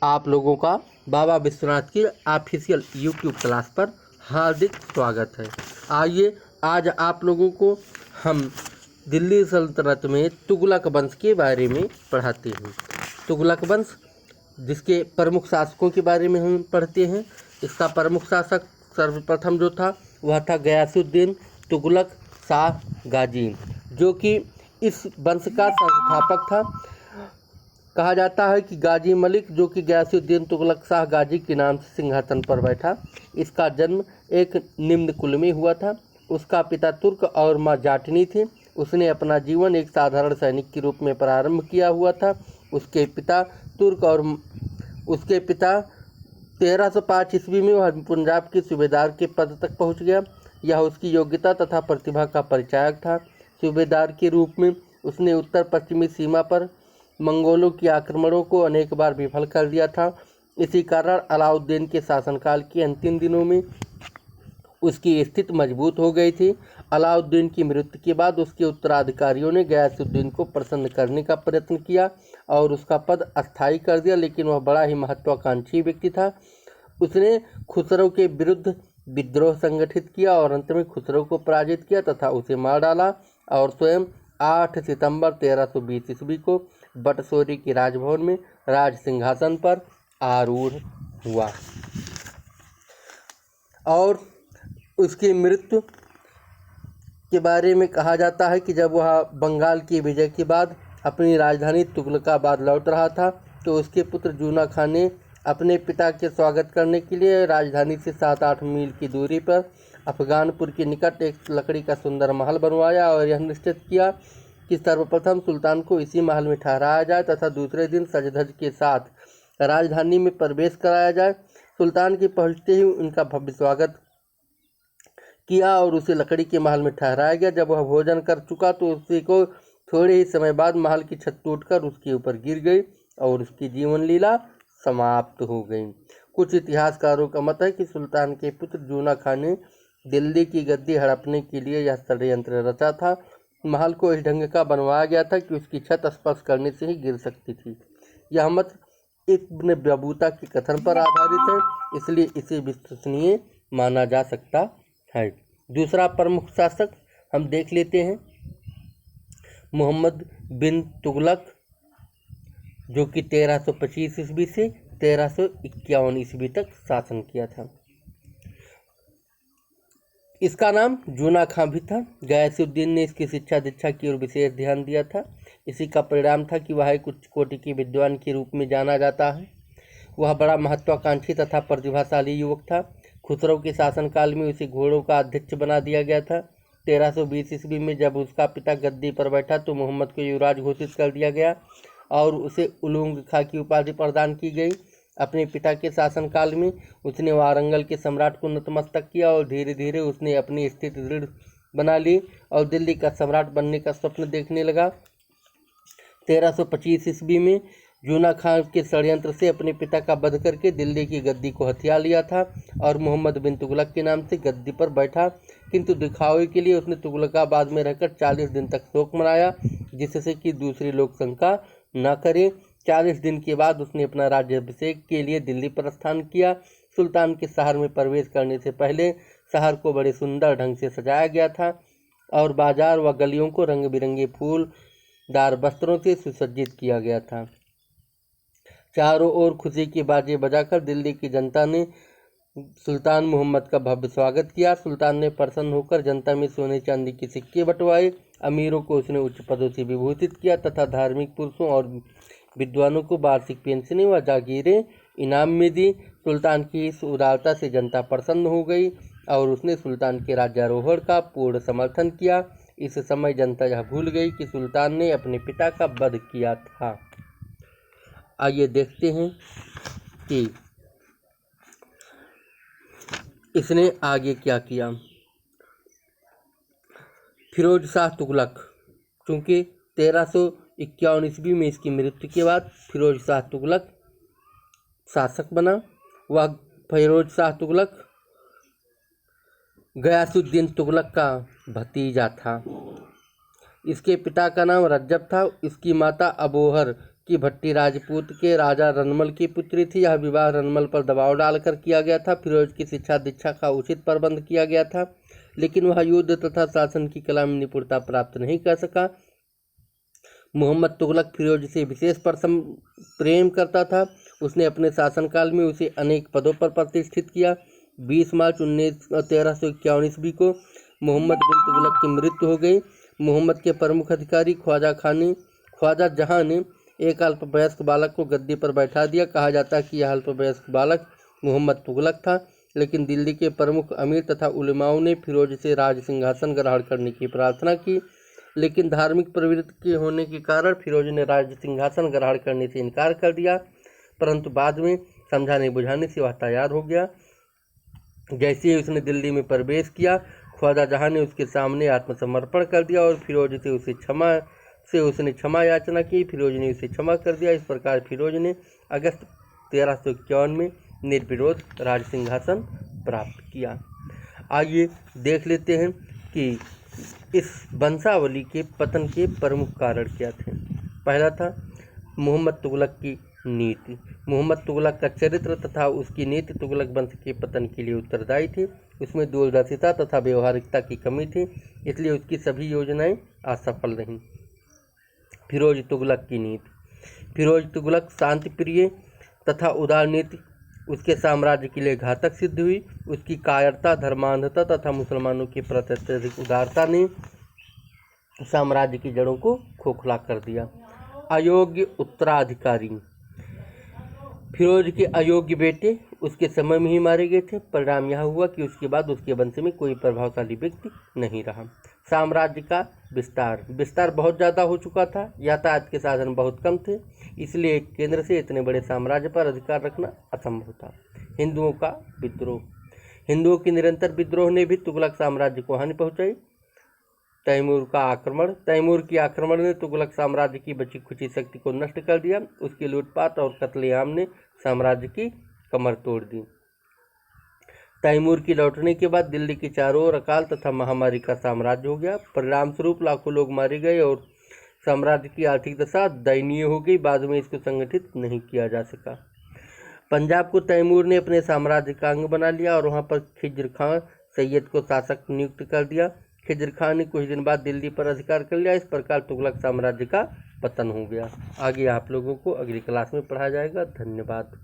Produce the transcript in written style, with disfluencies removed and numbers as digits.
आप लोगों का बाबा विश्वनाथ की ऑफिशियल यूट्यूब क्लास पर हार्दिक स्वागत है। आइए आज आप लोगों को हम दिल्ली सल्तनत में तुगलक वंश के बारे में पढ़ाते हैं। तुगलक वंश जिसके प्रमुख शासकों के बारे में हम पढ़ते हैं। इसका प्रमुख शासक सर्वप्रथम जो था वह था गयासुद्दीन तुगलक शाह गाजी, जो कि इस वंश का संस्थापक था। कहा जाता है कि गाजी मलिक, जो कि गयासुद्दीन तुगलक शाह गाजी के नाम से सिंहासन पर बैठा, इसका जन्म एक निम्न कुल में हुआ था। उसका पिता तुर्क और माँ जाटनी थे। उसने अपना जीवन एक साधारण सैनिक के रूप में प्रारंभ किया हुआ था। उसके पिता तुर्क और उसके पिता 1305 ईस्वी में वह पंजाब के सूबेदार के पद तक पहुंच गया। यह उसकी योग्यता तथा प्रतिभा का परिचायक था। सूबेदार के रूप में उसने उत्तर पश्चिमी सीमा पर मंगोलों के आक्रमणों को अनेक बार विफल कर दिया था। इसी कारण अलाउद्दीन के शासनकाल के अंतिम दिनों में उसकी स्थिति मजबूत हो गई थी। अलाउद्दीन की मृत्यु के बाद उसके उत्तराधिकारियों ने गयासुद्दीन को प्रसन्न करने का प्रयत्न किया और उसका पद अस्थायी कर दिया, लेकिन वह बड़ा ही महत्वाकांक्षी व्यक्ति था। उसने खुसरो के विरुद्ध विद्रोह संगठित किया और अंत में खुसरो को पराजित किया तथा उसे मार डाला और स्वयं 8 सितंबर 1320 ईस्वी को बटसोरी के राजभवन में राज सिंहासन पर आरूढ़ हुआ। और उसकी मृत्यु के बारे में कहा जाता है कि जब वह बंगाल की विजय के बाद अपनी राजधानी तुगलकाबाद लौट रहा था, तो उसके पुत्र जूना खान ने अपने पिता के स्वागत करने के लिए राजधानी से 7-8 मील की दूरी पर अफगानपुर के निकट एक लकड़ी का सुंदर महल बनवाया और यह निश्चित किया कि सर्वप्रथम सुल्तान को इसी महल में ठहराया जाए तथा दूसरे दिन सज-धज के साथ राजधानी में प्रवेश कराया जाए। सुल्तान के पहुंचते ही उनका भव्य स्वागत किया और उसे लकड़ी के महल में ठहराया गया। जब वह भोजन कर चुका तो उसी को थोड़े ही समय बाद महल की छत टूटकर उसके ऊपर गिर गई और उसकी जीवन लीला समाप्त हो गई। कुछ इतिहासकारों का मत है कि सुल्तान के पुत्र जूना खान ने दिल्ली की गद्दी हड़पने के लिए यह षड्यंत्र रचा था। महल को इस ढंग का बनवाया गया था कि उसकी छत स्पर्श करने से ही गिर सकती थी। यह मत इब्न बतूता के कथन पर आधारित है, इसलिए इसे विश्वसनीय माना जा सकता है। दूसरा प्रमुख शासक हम देख लेते हैं, मोहम्मद बिन तुगलक, जो कि 1325 ईस्वी से 1351 ईस्वी तक शासन किया था। इसका नाम जूना खां भी था। गयासुद्दीन ने इसकी शिक्षा दीक्षा की ओर विशेष ध्यान दिया था। इसी का परिणाम था कि वह एक उच्च कोटि के विद्वान के रूप में जाना जाता है। वह बड़ा महत्वाकांक्षी तथा प्रतिभाशाली युवक था। खुसरो के शासनकाल में उसे घोड़ों का अध्यक्ष बना दिया गया था। 1320 ईस्वी में जब उसका पिता गद्दी पर बैठा तो मोहम्मद को युवराज घोषित कर दिया गया और उसे उलूंग खां की उपाधि प्रदान की गई। अपने पिता के शासनकाल में उसने वारंगल के सम्राट को नतमस्तक किया और धीरे धीरे उसने अपनी स्थिति दृढ़ बना ली और दिल्ली का सम्राट बनने का स्वप्न देखने लगा। 1325 ईस्वी में जूना खान के षड्यंत्र से अपने पिता का वध करके दिल्ली की गद्दी को हथिया लिया था और मोहम्मद बिन तुगलक के नाम से गद्दी पर बैठा, किंतु दिखावे के लिए उसने तुगलकाबाद में रहकर 40 दिन तक शोक मनाया, जिससे कि दूसरे लोग शंका न करें। 40 दिन के बाद उसने अपना राज्याभिषेक के लिए दिल्ली प्रस्थान किया। सुल्तान के शहर में प्रवेश करने से पहले शहर को बड़े सुंदर ढंग से सजाया गया था और बाजार व गलियों को रंग बिरंगे फूलदार वस्त्रों से सुसज्जित किया गया था। चारों ओर खुशी के बाजे बजाकर दिल्ली की जनता ने सुल्तान मोहम्मद का भव्य स्वागत किया। सुल्तान ने प्रसन्न होकर जनता में सोने चांदी के सिक्के बंटवाए। अमीरों को उसने उच्च पदों से विभूषित किया तथा धार्मिक पुरुषों और विद्वानों को वार्षिक पेंशनें व जागीरें इनाम में दी। सुल्तान की इस उदारता से जनता प्रसन्न हो गई और उसने सुल्तान के राज्यारोहण का पूर्ण समर्थन किया। इस समय जनता यह भूल गई कि सुल्तान ने अपने पिता का वध किया था। आइए देखते हैं कि इसने आगे क्या किया। फिरोज शाह तुगलक, चूँकि 1351 ईस्वी में इसकी मृत्यु के बाद फिरोज शाह तुगलक शासक बना। वह फिरोज शाह तुगलक गयासुद्दीन तुगलक का भतीजा था। इसके पिता का नाम रज्जब था। इसकी माता अबोहर की भट्टी राजपूत के राजा रनमल की पुत्री थी। यह विवाह रनमल पर दबाव डालकर किया गया था। फिरोज की शिक्षा दीक्षा का उचित प्रबंध किया गया था, लेकिन वह युद्ध तथा शासन की कला में निपुणता प्राप्त नहीं कर सका। मोहम्मद तुगलक फिरोज से विशेष प्रेम करता था। उसने अपने शासनकाल में उसे अनेक पदों पर प्रतिष्ठित किया। 20 मार्च 1351 ईस्वी को मोहम्मद बिन तुगलक की मृत्यु हो गई। मोहम्मद के प्रमुख अधिकारी ख्वाजा जहां ने एक अल्पवयस्क बालक को गद्दी पर बैठा दिया। कहा जाता है कि यह अल्पवयस्क बालक मोहम्मद तुगलक था, लेकिन दिल्ली के प्रमुख अमीर तथा उलेमाओं ने फिरोज से राज सिंहासन ग्रहण करने की प्रार्थना की, लेकिन धार्मिक प्रवृत्ति के होने के कारण फिरोज ने राज सिंहासन ग्रहण करने से इनकार कर दिया। परंतु बाद में समझाने बुझाने से वह तैयार हो गया। जैसे ही उसने दिल्ली में प्रवेश किया, ख्वाजा जहां ने उसके सामने आत्मसमर्पण कर दिया और फिरोज से उसने क्षमा याचना की। फिरोज ने उसे क्षमा कर दिया। इस प्रकार फिरोज ने अगस्त 1351 में निर्विरोध राज सिंहासन प्राप्त किया। आइए देख लेते हैं कि इस वंशावली के पतन के प्रमुख कारण क्या थे। पहला था मोहम्मद तुगलक की नीति। मोहम्मद तुगलक का चरित्र तथा उसकी नीति तुगलक वंश के पतन के लिए उत्तरदायी थी। उसमें दूरदर्शिता तथा व्यवहारिकता की कमी थी, इसलिए उसकी सभी योजनाएं असफल रहीं। फिरोज तुगलक की नीति। फिरोज तुगलक शांति प्रिय तथा उदार नीति उसके साम्राज्य के लिए घातक सिद्ध हुई। उसकी कायरता, धर्मांधता तथा मुसलमानों की प्रति अत्यधिक उदारता ने साम्राज्य की जड़ों को खोखला कर दिया। अयोग्य उत्तराधिकारी। फिरोज के अयोग्य बेटे उसके समय में ही मारे गए थे। परिणाम यह हुआ कि उसके बाद उसके वंश में कोई प्रभावशाली व्यक्ति नहीं रहा। साम्राज्य का विस्तार बहुत ज़्यादा हो चुका था। यातायात के साधन बहुत कम थे, इसलिए एक केंद्र से इतने बड़े साम्राज्य पर अधिकार रखना असंभव था। हिंदुओं का विद्रोह। हिंदुओं के निरंतर विद्रोह ने भी तुगलक साम्राज्य को हानि पहुंचाई। तैमूर की आक्रमण ने तुगलक साम्राज्य की बची खुची शक्ति को नष्ट कर दिया। उसकी लूटपाट और कत्लेआम ने साम्राज्य की कमर तोड़ दी। तैमूर की लौटने के बाद दिल्ली के चारों ओर अकाल तथा महामारी का साम्राज्य हो गया। परिणाम स्वरूप लाखों लोग मारे गए और साम्राज्य की आर्थिक दशा दयनीय हो गई। बाद में इसको संगठित नहीं किया जा सका। पंजाब को तैमूर ने अपने साम्राज्य का अंग बना लिया और वहां पर खिज्र खां सैयद को शासक नियुक्त कर दिया। खिज्र खां ने कुछ दिन बाद दिल्ली पर अधिकार कर लिया। इस प्रकार तुगलक साम्राज्य का पतन हो गया। आगे आप लोगों को अगली क्लास में पढ़ाया जाएगा। धन्यवाद।